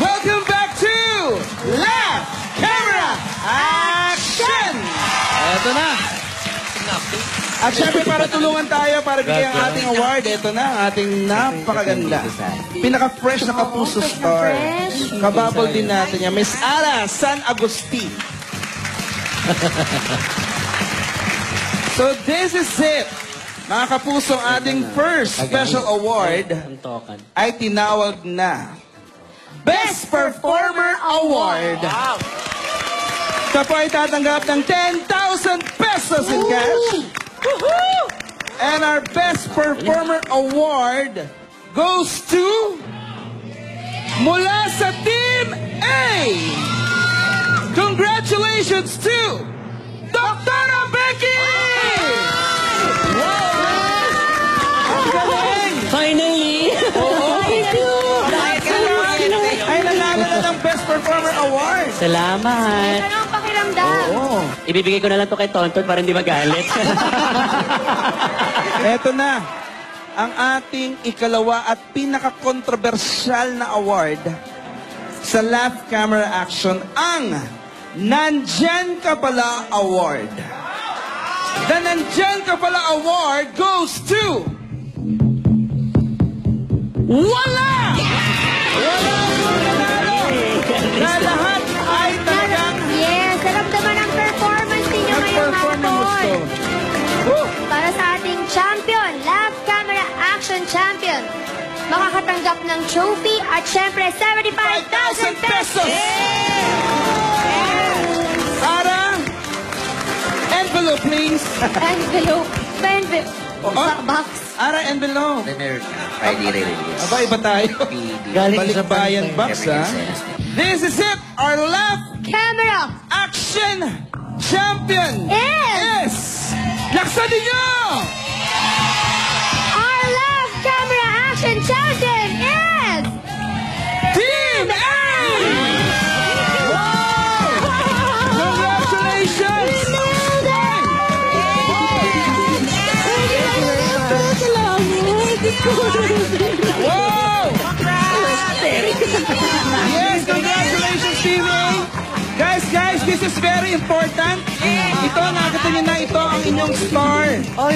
Welcome back to Laugh, Camera, Action! Eto na. At syempre para tulungan tayo para bigyan ang ating award, ito na ang ating napakaganda. Pinaka-fresh na Kapuso star. Kababol din natin yan. Miss Ara San Agustin. So this is it. Mga Kapuso, ang ating first special award ay tinawag na Best Performer Award. Siya po ay tatanggap ng 10,000 pesos in cash. And our Best Performer Award goes to mula sa Team A. Congratulations to Dr. Becky! Finally! Ay, nanalo na ng Best Performer Award. Salamat! Ano ang pakiramdam? Oo. Ibibigay ko na lang to kay Tonton para hindi magalit. Eto na, ang ating ikalawa at pinaka-controversial na award sa Laugh Camera Action, ang Nandyan Ka Pala Award. The Nandyan Ka Pala Award goes to... Wala! Wala yung nanalo! Na lahat ay talagang... Yes, naramdaman ang performance ninyo ngayong hapon. Para sa ating champion, Laugh Camera Action Champion, makakatanggap ng trophy at syempre 75,000 pesos! Ara, envelope please. Envelope. Box. Ara, envelope. Friday release. Aba, iba tayo. Galing sa Balikbayan box, ha? This is it, our Laugh Camera Action Champion is... Laksan ninyo! Our Laugh Camera Action Champion is... Team A! Wow! Congratulations! Wow! Yes, congratulations, Team A! Guys, this is very important. Ito, nakita niyo na ito ang inyong star. Na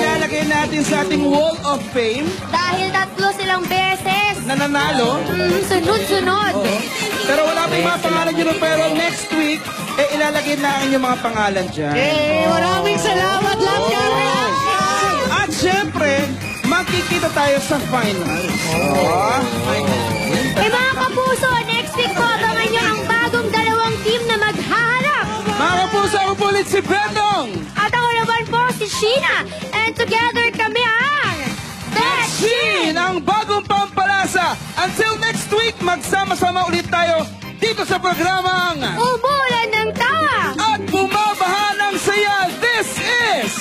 ilalagay natin sa ating Wall of Fame. Dahil tatlo silang beses. Na nanalo. Sunod-sunod. Pero wala pa yung mga pangalan nyo. Pero next week, ilalagay na ang inyong mga pangalan dyan. Maraming salamat, Laugh Camera Action! At syempre, makikita tayo sa finals. Mga Kapuso, next week po, abangan nyo ang bagong dalawang team na maghaharap. Mga Kapuso, ako po ulit si Bendong. At ako naman po si Sheena. And together kami ang... Shin, ang bagong pampalasa. Until next week, magsama-sama ulit tayo dito sa programang Umulan ng tawa! At Bumabaha ng Saya. This is